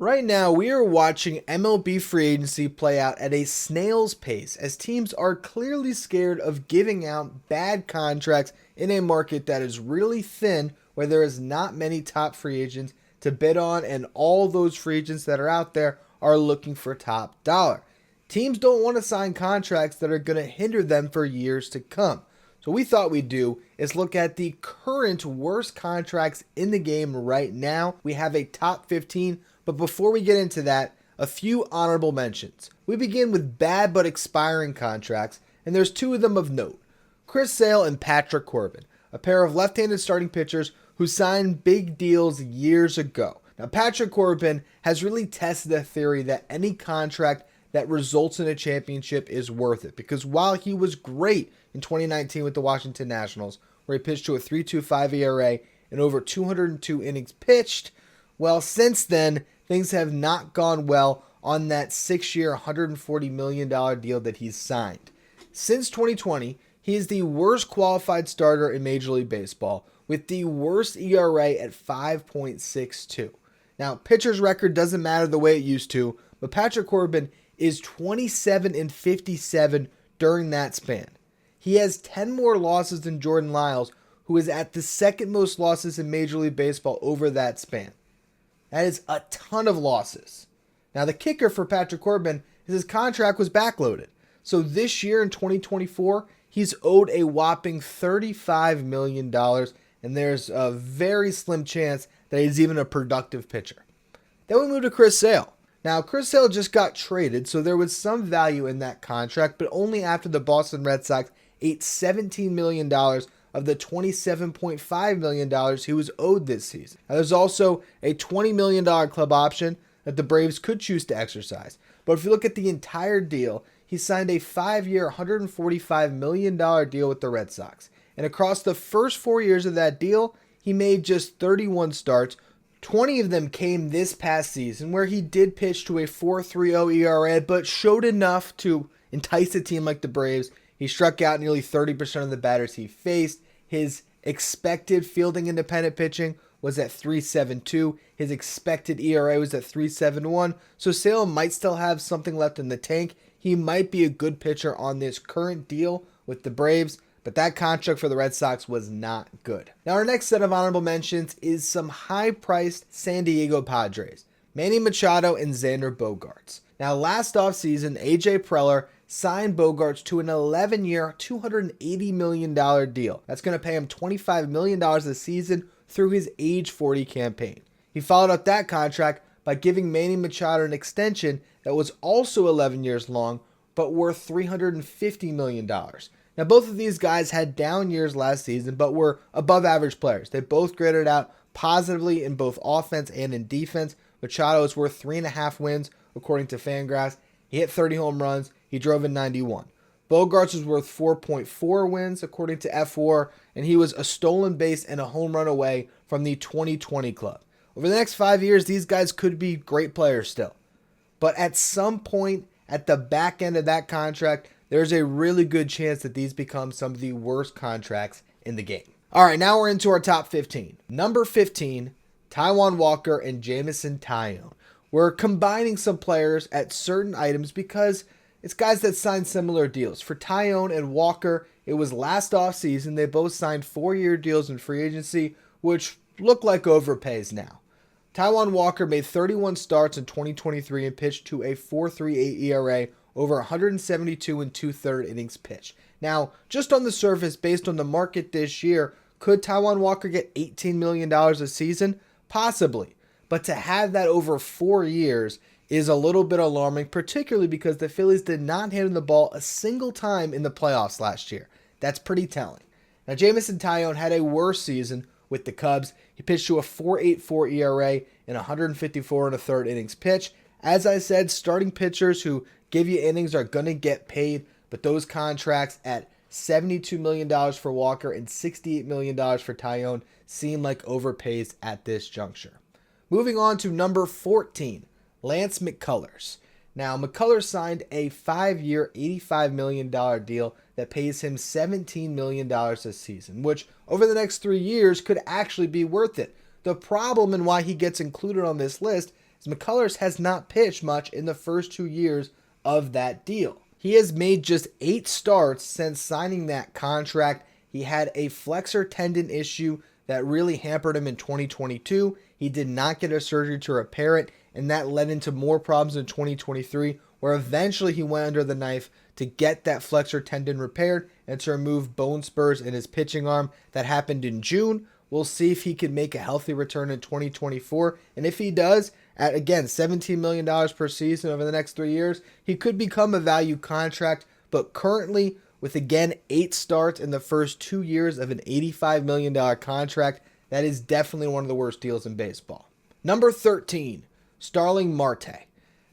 Right now, we are watching MLB free agency play out at a snail's pace as teams are clearly scared of giving out bad contracts in a market that is really thin, where there is not many top free agents to bid on, and all those free agents that are out there are looking for top dollar. Teams don't want to sign contracts that are going to hinder them for years to come. So what we thought we'd do is look at the current worst contracts in the game right now. We have a top 15, but before we get into that, a few honorable mentions. We begin with bad but expiring contracts, and there's two of them of note. Chris Sale and Patrick Corbin, a pair of left-handed starting pitchers who signed big deals years ago. Now, Patrick Corbin has really tested the theory that any contract that results in a championship is worth it, because while he was great in 2019 with the Washington Nationals, where he pitched to a 3.25 ERA and over 202 innings pitched, well, since then, things have not gone well on that 6-year, $140 million deal that he's signed. Since 2020, he is the worst qualified starter in Major League Baseball, with the worst ERA at 5.62. Now, pitcher's record doesn't matter the way it used to, but Patrick Corbin is 27-57 during that span. He has 10 more losses than Jordan Lyles, who is at the second most losses in Major League Baseball over that span. That is a ton of losses. Now, the kicker for Patrick Corbin is his contract was backloaded. So this year in 2024, he's owed a whopping $35 million, and there's a very slim chance that he's even a productive pitcher. Then we move to Chris Sale. Now, Chris Sale just got traded, so there was some value in that contract, but only after the Boston Red Sox ate $17 million of the $27.5 million he was owed this season. Now, there's also a $20 million club option that the Braves could choose to exercise. But if you look at the entire deal, he signed a 5-year, $145 million deal with the Red Sox. And across the first 4 years of that deal, he made just 31 starts. 20 of them came this past season, where he did pitch to a 4.30 ERA, but showed enough to entice a team like the Braves. He struck out nearly 30% of the batters he faced. His expected fielding independent pitching was at 3.72. His expected ERA was at 3.71. So Sale might still have something left in the tank. He might be a good pitcher on this current deal with the Braves, but that contract for the Red Sox was not good. Now, our next set of honorable mentions is some high-priced San Diego Padres, Manny Machado and Xander Bogaerts. Now, last offseason, A.J. Preller signed Bogaerts to an 11-year, $280 million deal. That's going to pay him $25 million a season through his age 40 campaign. He followed up that contract by giving Manny Machado an extension that was also 11 years long, but worth $350 million. Now, both of these guys had down years last season, but were above average players. They both graded out positively in both offense and in defense. Machado is worth 3.5 wins, according to Fangraphs. He hit 30 home runs. He drove in 91. Bogaerts was worth 4.4 wins, according to F4, and he was a stolen base and a home run away from the 2020 club. Over the next 5 years, these guys could be great players still. But at some point at the back end of that contract, there's a really good chance that these become some of the worst contracts in the game. All right, now we're into our top 15. Number 15, Taijuan Walker and Jameson Taillon. We're combining some players at certain items because it's guys that signed similar deals. For Taillon and Walker, it was last offseason. They both signed 4-year deals in free agency, which look like overpays now. Taijuan Walker made 31 starts in 2023 and pitched to a 4.38 ERA over 172 and 2/3 innings pitched. Now, just on the surface, based on the market this year, could Taijuan Walker get $18 million a season? Possibly. But to have that over 4 years is a little bit alarming, particularly because the Phillies did not hit him the ball a single time in the playoffs last year. That's pretty telling. Now, Jameson Taillon had a worse season with the Cubs. He pitched to a 4.84 ERA in 154 and 1/3 innings pitched. As I said, starting pitchers who give you innings are going to get paid, but those contracts at $72 million for Walker and $68 million for Taillon seem like overpays at this juncture. Moving on to number 14, Lance McCullers. Now, McCullers signed a 5-year, $85 million deal that pays him $17 million this season, which over the next 3 years could actually be worth it. The problem and why he gets included on this list is McCullers has not pitched much in the first 2 years of that deal. He has made just 8 starts since signing that contract. He had a flexor tendon issue that really hampered him in 2022. He did not get a surgery to repair it, and that led into more problems in 2023, where eventually he went under the knife to get that flexor tendon repaired and to remove bone spurs in his pitching arm. That happened in June. We'll see if he can make a healthy return in 2024, and if he does, at again $17 million per season over the next 3 years, he could become a value contract. But currently, with again 8 starts in the first 2 years of an $85 million contract, that is definitely one of the worst deals in baseball. Number 13, Starling Marte.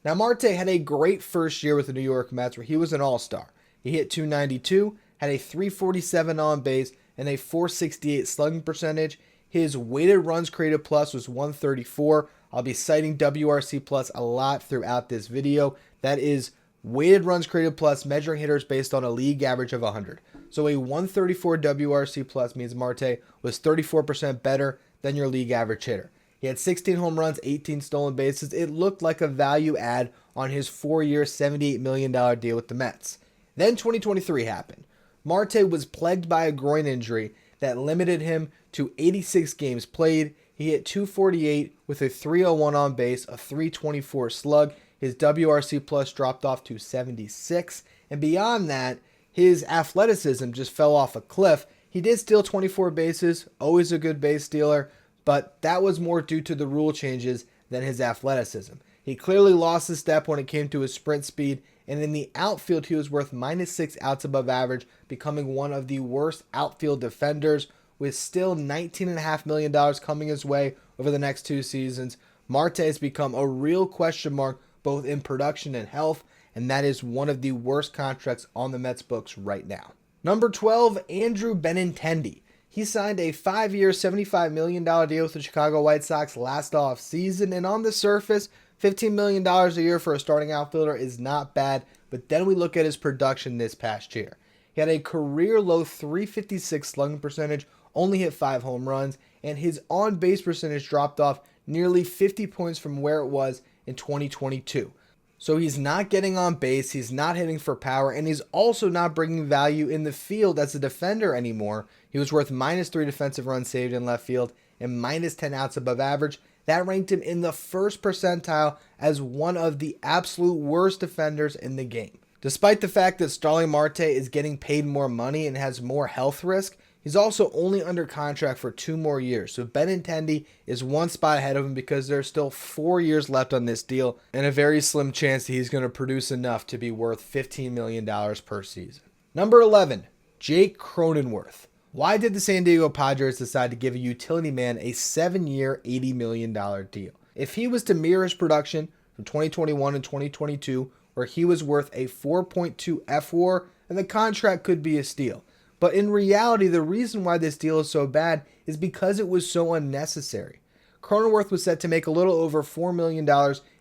Now, Marte had a great first year with the New York Mets where he was an all-star. He hit .292, had a .347 on base, and a .468 slugging percentage. His weighted runs created plus was 134. I'll be citing WRC plus a lot throughout this video. That is weighted runs created plus, measuring hitters based on a league average of 100. So a 134 WRC plus means Marte was 34% better than your league average hitter. He had 16 home runs, 18 stolen bases. It looked like a value add on his 4-year, $78 million deal with the Mets. Then 2023 happened. Marte was plagued by a groin injury that limited him to 86 games played. He hit .248 with a .301 on base, a .324 slug. His WRC plus dropped off to 76. And beyond that, his athleticism just fell off a cliff. He did steal 24 bases, always a good base stealer, but that was more due to the rule changes than his athleticism. He clearly lost a step when it came to his sprint speed, and in the outfield he was worth -6 outs above average, becoming one of the worst outfield defenders. With still $19.5 million coming his way over the next 2 seasons, Marte has become a real question mark both in production and health, and that is one of the worst contracts on the Mets books right now. Number 12, Andrew Benintendi. He signed a 5-year, $75 million deal with the Chicago White Sox last offseason, and on the surface, $15 million a year for a starting outfielder is not bad, but then we look at his production this past year. He had a career-low .356 slugging percentage, only hit 5 home runs, and his on-base percentage dropped off nearly 50 points from where it was in 2022. So he's not getting on base, he's not hitting for power, and he's also not bringing value in the field as a defender anymore. He was worth -3 defensive runs saved in left field and -10 outs above average. That ranked him in the first percentile as one of the absolute worst defenders in the game. Despite the fact that Starling Marte is getting paid more money and has more health risk, he's also only under contract for 2 more years, so Benintendi is 1 spot ahead of him because there's still 4 years left on this deal and a very slim chance that he's going to produce enough to be worth $15 million per season. Number 11, Jake Cronenworth. Why did the San Diego Padres decide to give a utility man a 7-year, $80 million deal? If he was to mirror his production from 2021 and 2022, where he was worth a 4.2 FWAR, then the contract could be a steal. But in reality, the reason why this deal is so bad is because it was so unnecessary. Cronenworth was set to make a little over $4 million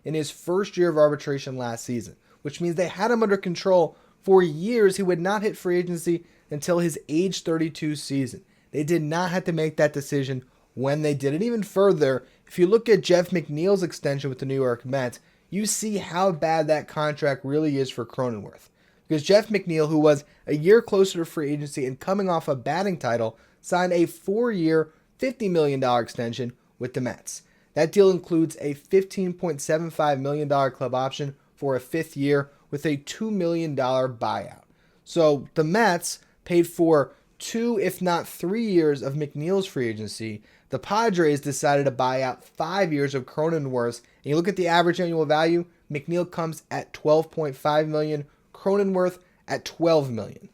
in his first year of arbitration last season, which means they had him under control for years. He would not hit free agency until his age 32 season. They did not have to make that decision when they did it. Even further, if you look at Jeff McNeil's extension with the New York Mets, you see how bad that contract really is for Cronenworth. Because Jeff McNeil, who was a year closer to free agency and coming off a batting title, signed a 4-year, $50 million extension with the Mets. That deal includes a $15.75 million club option for a 5th year with a $2 million buyout. So the Mets paid for 2, if not 3 years of McNeil's free agency. The Padres decided to buy out 5 years of Cronenworth's. And you look at the average annual value, McNeil comes at $12.5 million, Cronenworth at $12 million.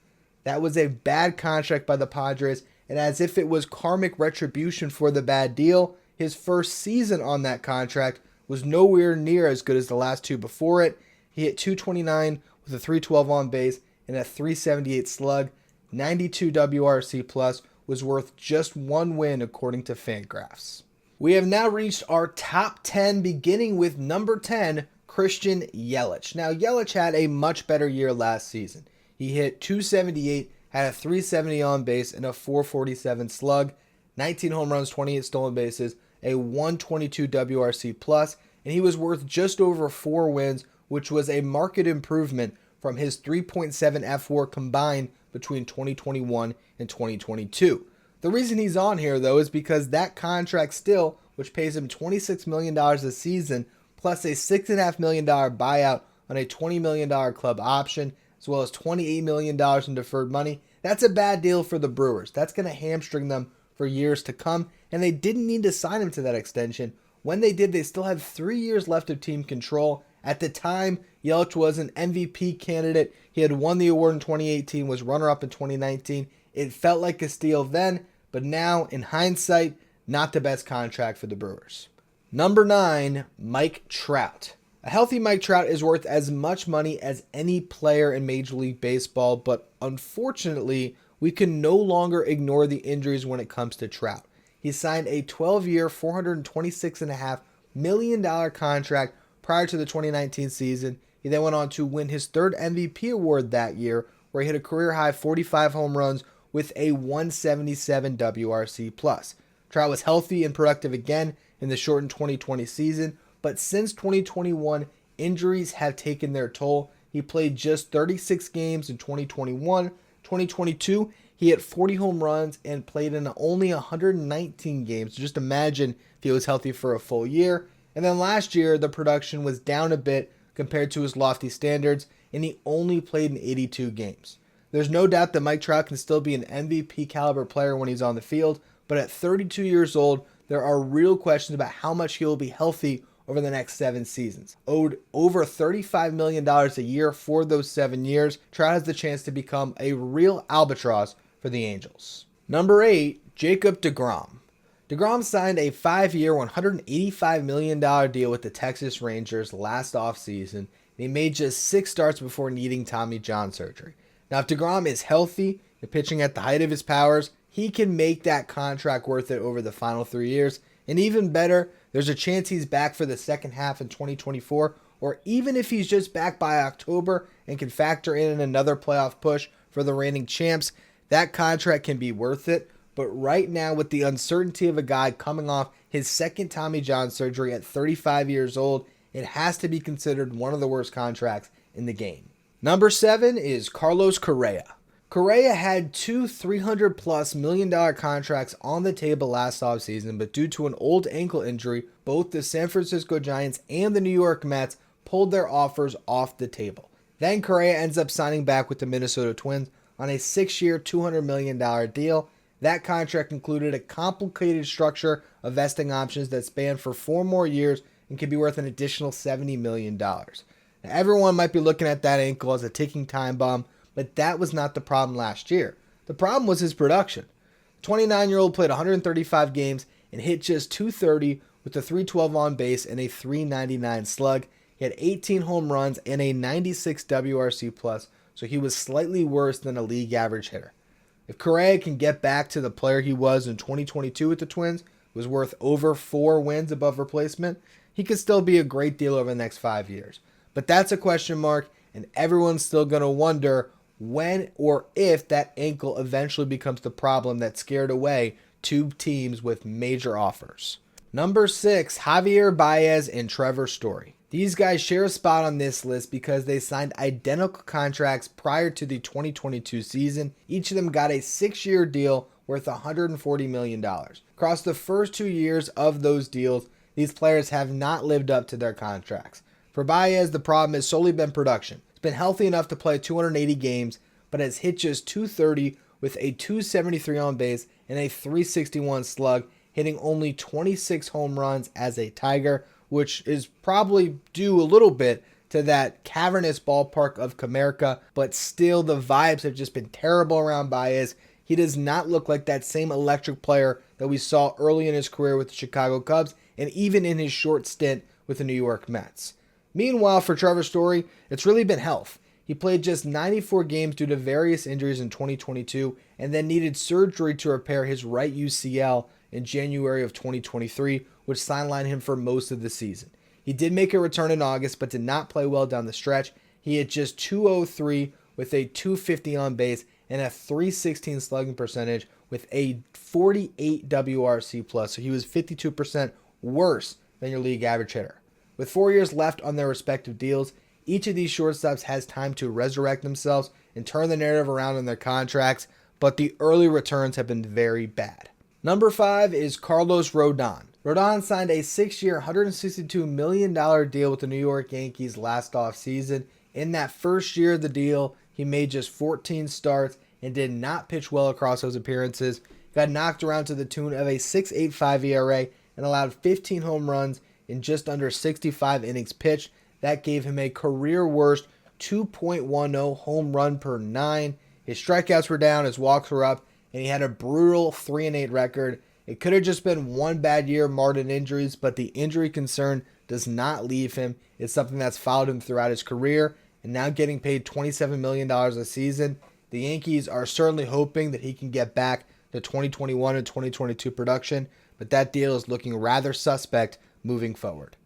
That was a bad contract by the Padres, and as if it was karmic retribution for the bad deal, his first season on that contract was nowhere near as good as the last 2 before it. He hit .229 with a .312 on base and a .378 slug. 92 WRC plus, was worth just 1 win according to Fangraphs. We have now reached our top 10, beginning with number 10, Christian Yelich. Now, Yelich had a much better year last season. He hit .278, had a .370 on base, and a .447 slug, 19 home runs, 28 stolen bases, a .122 WRC plus, and he was worth just over 4 wins, which was a marked improvement from his 3.7 F4 combined between 2021 and 2022. The reason he's on here, though, is because that contract still, which pays him $26 million a season, plus a $6.5 million buyout on a $20 million club option, as well as $28 million in deferred money, that's a bad deal for the Brewers. That's going to hamstring them for years to come, and they didn't need to sign him to that extension. When they did, they still had 3 years left of team control. At the time, Yelich was an MVP candidate. He had won the award in 2018, was runner-up in 2019. It felt like a steal then, but now, in hindsight, not the best contract for the Brewers. Number 9, Mike Trout. A healthy Mike Trout is worth as much money as any player in Major League Baseball, but unfortunately, we can no longer ignore the injuries when it comes to Trout. He signed a 12-year, $426.5 million contract prior to the 2019 season. He then went on to win his 3rd MVP award that year, where he hit a career-high 45 home runs with a 177 WRC+. Trout was healthy and productive again in the shortened 2020 season, but since 2021, injuries have taken their toll. He played just 36 games in 2021. 2022, he hit 40 home runs and played in only 119 games. Just imagine if he was healthy for a full year. And then last year, the production was down a bit compared to his lofty standards, and he only played in 82 games. There's no doubt that Mike Trout can still be an MVP caliber player when he's on the field, but at 32 years old, there are real questions about how much he will be healthy over the next 7 seasons. Owed over $35 million a year for those 7 years, Trout has the chance to become a real albatross for the Angels. Number 8, Jacob deGrom. deGrom signed a 5-year, $185 million deal with the Texas Rangers last offseason, and he made just 6 starts before needing Tommy John surgery. Now, if deGrom is healthy and pitching at the height of his powers, he can make that contract worth it over the final 3 years. And even better, there's a chance he's back for the second half in 2024, or even if he's just back by October and can factor in another playoff push for the reigning champs, that contract can be worth it. But right now, with the uncertainty of a guy coming off his second Tommy John surgery at 35 years old, it has to be considered one of the worst contracts in the game. Number 7 is Carlos Correa. Correa had 2 $300+ million contracts on the table last offseason, but due to an old ankle injury, both the San Francisco Giants and the New York Mets pulled their offers off the table. Then Correa ends up signing back with the Minnesota Twins on a 6-year, $200 million deal. That contract included a complicated structure of vesting options that spanned for 4 more years and could be worth an additional $70 million. Now, everyone might be looking at that ankle as a ticking time bomb, but that was not the problem last year. The problem was his production. The 29-year-old played 135 games and hit just .230 with a .312 on base and a .399 slug. He had 18 home runs and a 96 WRC+, so he was slightly worse than a league average hitter. If Correa can get back to the player he was in 2022 with the Twins, was worth over 4 wins above replacement, he could still be a great deal over the next 5 years. But that's a question mark, and everyone's still going to wonder when or if that ankle eventually becomes the problem that scared away 2 teams with major offers. Number 6, Javier Baez and Trevor Story. These guys share a spot on this list because they signed identical contracts prior to the 2022 season. Each of them got a 6-year deal worth $140 million. Across the first 2 years of those deals, these players have not lived up to their contracts. For Baez, the problem has solely been production. He's been healthy enough to play 280 games, but has hit just .230 with a .273 on base and a .361 slug, hitting only 26 home runs as a Tiger, which is probably due a little bit to that cavernous ballpark of Comerica, but still the vibes have just been terrible around Baez. He does not look like that same electric player that we saw early in his career with the Chicago Cubs and even in his short stint with the New York Mets. Meanwhile, for Trevor Story, it's really been health. He played just 94 games due to various injuries in 2022 and then needed surgery to repair his right UCL in January of 2023, which sidelined him for most of the season. He did make a return in August, but did not play well down the stretch. He hit just .203 with a .250 on base and a .316 slugging percentage with a 48 WRC+, so he was 52% worse than your league average hitter. With 4 years left on their respective deals, each of these shortstops has time to resurrect themselves and turn the narrative around in their contracts, but the early returns have been very bad. Number 5 is Carlos Rodon. Rodon signed a 6-year, $162 million deal with the New York Yankees last offseason. In that first year of the deal, he made just 14 starts and did not pitch well across those appearances. Got knocked around to the tune of a 6.85 ERA and allowed 15 home runs in just under 65 innings pitched. That gave him a career worst 2.10 home run per 9. His strikeouts were down, his walks were up, and he had a brutal 3-8 record. It could have just been one bad year marred in injuries, but the injury concern does not leave him. It's something that's followed him throughout his career, and now getting paid $27 million a season, the Yankees are certainly hoping that he can get back to 2021 and 2022 production, but that deal is looking rather suspect moving forward.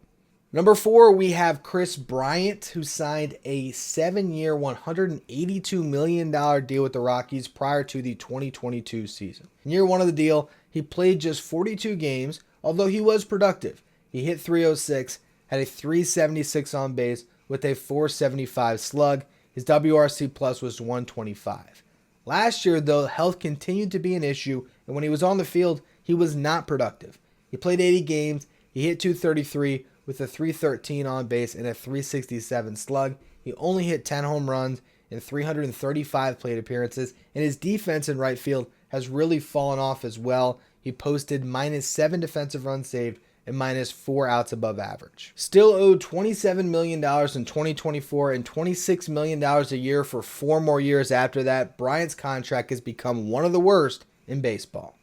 Number 4, we have Kris Bryant, who signed a 7-year, $182 million deal with the Rockies prior to the 2022 season. In year 1 of the deal, he played just 42 games, although he was productive. He hit .306, had a .376 on base with a .475 slug. His WRC plus was 125. Last year, though, health continued to be an issue, and when he was on the field, he was not productive. He played 80 games, he hit .233 with a .313 on base and a .367 slug. He only hit 10 home runs in 335 plate appearances, and his defense in right field has really fallen off as well. He posted -7 defensive runs saved and -4 outs above average. Still owed $27 million in 2024 and $26 million a year for 4 more years after that, Bryant's contract has become one of the worst in baseball.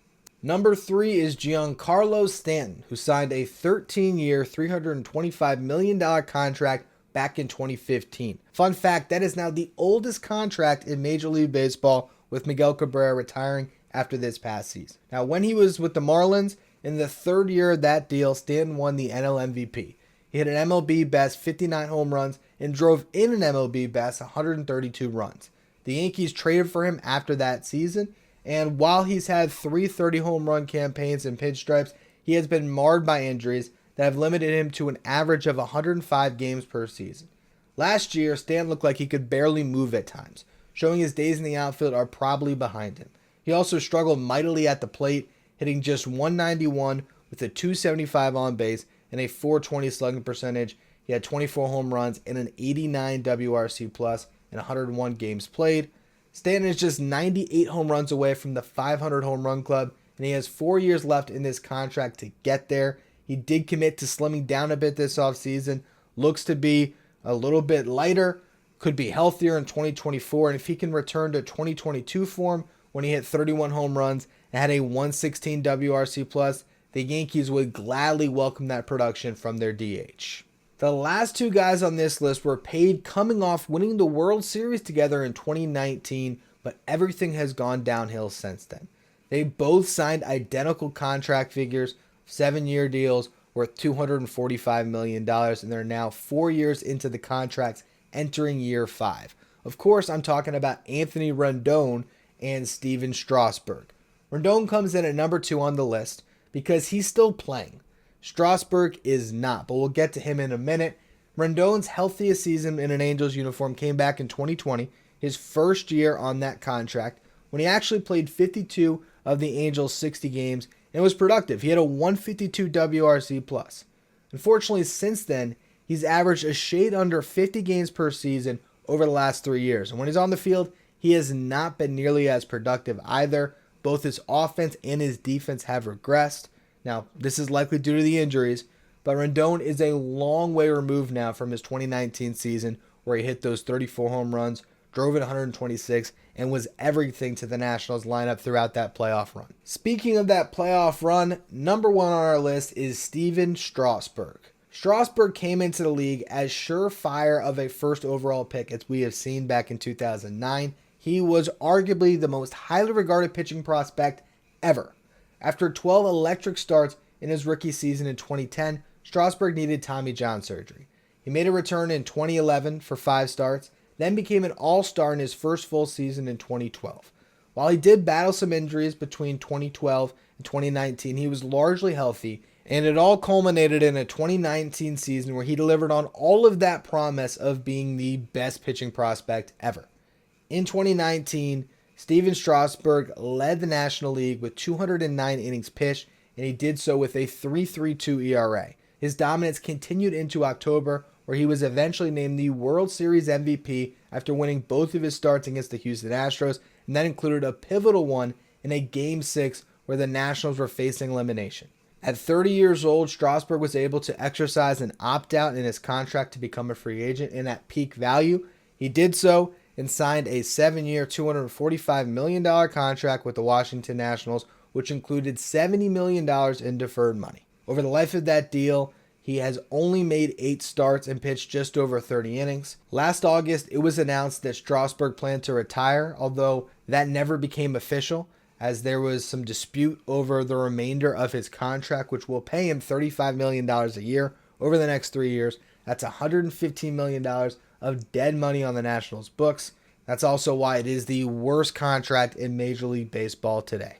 Number 3 is Giancarlo Stanton, who signed a 13-year, $325 million contract back in 2015. Fun fact, that is now the oldest contract in Major League Baseball, with Miguel Cabrera retiring after this past season. Now, when he was with the Marlins, in the 3rd year of that deal, Stanton won the NL MVP. He hit an MLB best 59 home runs and drove in an MLB best 132 runs. The Yankees traded for him after that season, and while he's had 3 30 home run campaigns and pinstripes, he has been marred by injuries that have limited him to an average of 105 games per season. Last year, Stanton looked like he could barely move at times, showing his days in the outfield are probably behind him. He also struggled mightily at the plate, hitting just .191 with a .275 on base and a .420 slugging percentage. He had 24 home runs and an 89 WRC plus in 101 games played. Stanton is just 98 home runs away from the 500 home run club, and he has 4 years left in this contract to get there. He did commit to slimming down a bit this offseason, looks to be a little bit lighter, could be healthier in 2024, and if he can return to 2022 form when he hit 31 home runs and had a 116 WRC plus, the Yankees would gladly welcome that production from their DH. The last 2 guys on this list were paid coming off winning the World Series together in 2019, but everything has gone downhill since then. They both signed identical contract figures, 7-year deals worth $245 million, and they're now 4 years into the contracts, entering year 5. Of course, I'm talking about Anthony Rendon and Steven Strasburg. Rendon comes in at number 2 on the list because he's still playing. Strasburg is not, but we'll get to him in a minute. Rendon's healthiest season in an Angels uniform came back in 2020, his first year on that contract, when he actually played 52 of the Angels' 60 games and was productive. He had a 152 WRC plus. Unfortunately, since then, he's averaged a shade under 50 games per season over the last 3 years. And when he's on the field, he has not been nearly as productive either. Both his offense and his defense have regressed. Now, this is likely due to the injuries, but Rendon is a long way removed now from his 2019 season where he hit those 34 home runs, drove in 126, and was everything to the Nationals lineup throughout that playoff run. Speaking of that playoff run, number 1 on our list is Steven Strasburg. Strasburg came into the league as surefire of a first overall pick as we have seen back in 2009. He was arguably the most highly regarded pitching prospect ever. After 12 electric starts in his rookie season in 2010, Strasburg needed Tommy John surgery. He made a return in 2011 for 5 starts, then became an all-star in his first full season in 2012. While he did battle some injuries between 2012 and 2019, he was largely healthy And it all culminated in a 2019 season where he delivered on all of that promise of being the best pitching prospect ever. In 2019, Steven Strasburg led the National League with 209 innings pitched, and he did so with a 3.32 ERA. His dominance continued into October, where he was eventually named the World Series MVP after winning both of his starts against the Houston Astros, and that included a pivotal one in a Game 6 where the Nationals were facing elimination. At 30 years old, Strasburg was able to exercise an opt-out in his contract to become a free agent, and at peak value, he did so and signed a 7-year, $245 million contract with the Washington Nationals, which included $70 million in deferred money. Over the life of that deal, he has only made 8 starts and pitched just over 30 innings. Last August, it was announced that Strasburg planned to retire, although that never became official, as there was some dispute over the remainder of his contract, which will pay him $35 million a year over the next 3 years. That's $115 million of dead money on the Nationals' books. That's also why it is the worst contract in Major League Baseball today.